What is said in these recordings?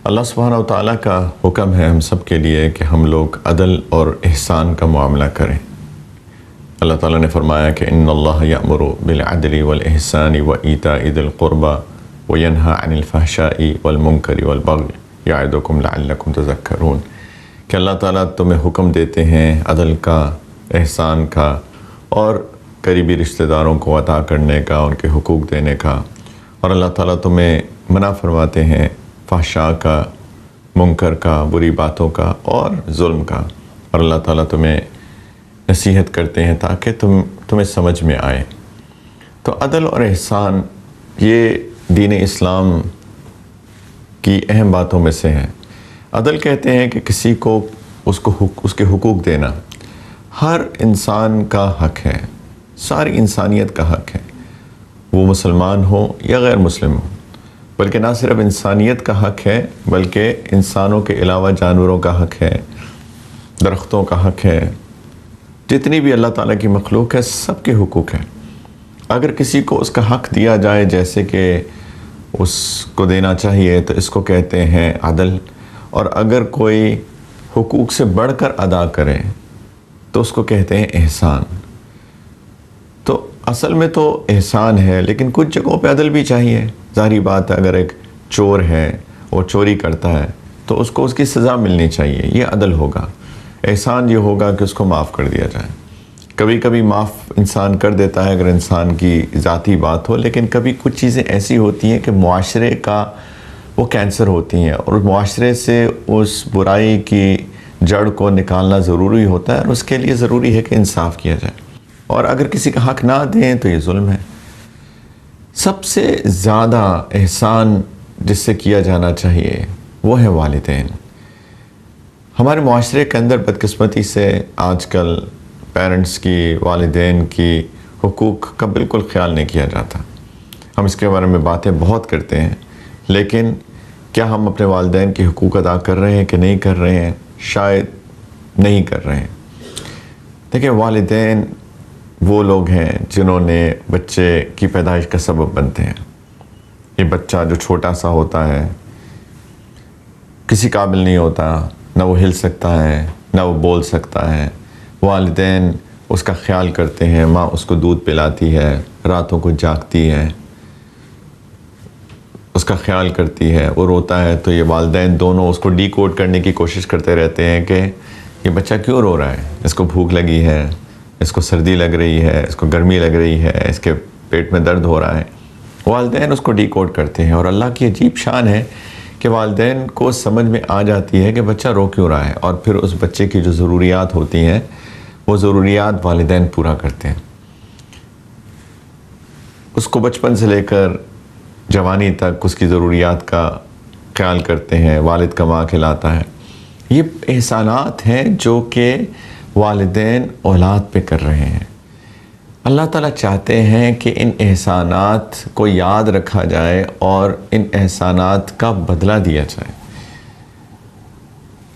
اللہ سبحانہ و تعالیٰ کا حکم ہے ہم سب کے لیے کہ ہم لوگ عدل اور احسان کا معاملہ کریں۔ اللہ تعالیٰ نے فرمایا کہ ان اللہ یأمر بالعدل والاحسان وایتاء ذی القربى وینہی عن الفحشاء والمنکر والبغی یعظکم لعلکم تذکرون، کہ اللہ تعالیٰ تمہیں حکم دیتے ہیں عدل کا، احسان کا اور قریبی رشتہ داروں کو عطا کرنے کا، ان کے حقوق دینے کا، اور اللہ تعالیٰ تمہیں منع فرماتے ہیں فحشاء کا، منکر کا، بری باتوں کا اور ظلم کا، اور اللہ تعالیٰ تمہیں نصیحت کرتے ہیں تاکہ تمہیں سمجھ میں آئے۔ تو عدل اور احسان یہ دین اسلام کی اہم باتوں میں سے ہے۔ عدل کہتے ہیں کہ کسی کو اس کے حقوق دینا، ہر انسان کا حق ہے، ساری انسانیت کا حق ہے، وہ مسلمان ہو یا غیر مسلم ہو، بلکہ نہ صرف انسانیت کا حق ہے بلکہ انسانوں کے علاوہ جانوروں کا حق ہے، درختوں کا حق ہے، جتنی بھی اللہ تعالیٰ کی مخلوق ہے سب کے حقوق ہیں۔ اگر کسی کو اس کا حق دیا جائے جیسے کہ اس کو دینا چاہیے تو اس کو کہتے ہیں عدل، اور اگر کوئی حقوق سے بڑھ کر ادا کرے تو اس کو کہتے ہیں احسان۔ تو اصل میں تو احسان ہے، لیکن کچھ جگہوں پہ عدل بھی چاہیے۔ ظاہری بات ہے، اگر ایک چور ہے اور چوری کرتا ہے تو اس کو اس کی سزا ملنی چاہیے، یہ عدل ہوگا۔ احسان یہ ہوگا کہ اس کو معاف کر دیا جائے۔ کبھی کبھی معاف انسان کر دیتا ہے اگر انسان کی ذاتی بات ہو، لیکن کبھی کچھ چیزیں ایسی ہوتی ہیں کہ معاشرے کا وہ کینسر ہوتی ہیں، اور معاشرے سے اس برائی کی جڑ کو نکالنا ضروری ہوتا ہے، اور اس کے لیے ضروری ہے کہ انصاف کیا جائے، اور اگر کسی کا حق نہ دیں تو یہ ظلم ہے۔ سب سے زیادہ احسان جس سے کیا جانا چاہیے وہ ہے والدین۔ ہمارے معاشرے کے اندر بدقسمتی سے آج کل پیرنٹس کی، والدین کی حقوق کا بالکل خیال نہیں کیا جاتا۔ ہم اس کے بارے میں باتیں بہت کرتے ہیں، لیکن کیا ہم اپنے والدین کے حقوق ادا کر رہے ہیں کہ نہیں کر رہے ہیں؟ شاید نہیں کر رہے ہیں۔ دیکھیں، والدین وہ لوگ ہیں جنہوں نے بچے کی پیدائش کا سبب بنتے ہیں۔ یہ بچہ جو چھوٹا سا ہوتا ہے، کسی قابل نہیں ہوتا، نہ وہ ہل سکتا ہے نہ وہ بول سکتا ہے، والدین اس کا خیال کرتے ہیں، ماں اس کو دودھ پلاتی ہے، راتوں کو جاگتی ہے، اس کا خیال کرتی ہے، وہ روتا ہے تو یہ والدین دونوں اس کو ڈی کوڈ کرنے کی کوشش کرتے رہتے ہیں کہ یہ بچہ کیوں رو رہا ہے، اس کو بھوک لگی ہے، اس کو سردی لگ رہی ہے، اس کو گرمی لگ رہی ہے، اس کے پیٹ میں درد ہو رہا ہے۔ والدین اس کو ڈی کوڈ کرتے ہیں، اور اللہ کی عجیب شان ہے کہ والدین کو سمجھ میں آ جاتی ہے کہ بچہ رو کیوں رہا ہے، اور پھر اس بچے کی جو ضروریات ہوتی ہیں وہ ضروریات والدین پورا کرتے ہیں۔ اس کو بچپن سے لے کر جوانی تک اس کی ضروریات کا خیال کرتے ہیں، والد کما کے لاتا ہے۔ یہ احسانات ہیں جو کہ والدین اولاد پہ کر رہے ہیں۔ اللہ تعالیٰ چاہتے ہیں کہ ان احسانات کو یاد رکھا جائے اور ان احسانات کا بدلہ دیا جائے۔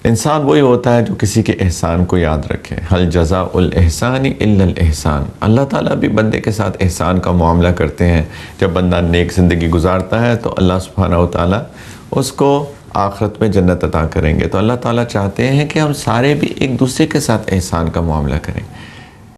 انسان وہی ہوتا ہے جو کسی کے احسان کو یاد رکھے۔ هل جزاء الاحسان الا الاحسان۔ اللہ تعالیٰ بھی بندے کے ساتھ احسان کا معاملہ کرتے ہیں۔ جب بندہ نیک زندگی گزارتا ہے تو اللہ سبحانہ و تعالیٰ اس کو آخرت میں جنت عطا کریں گے۔ تو اللہ تعالیٰ چاہتے ہیں کہ ہم سارے بھی ایک دوسرے کے ساتھ احسان کا معاملہ کریں۔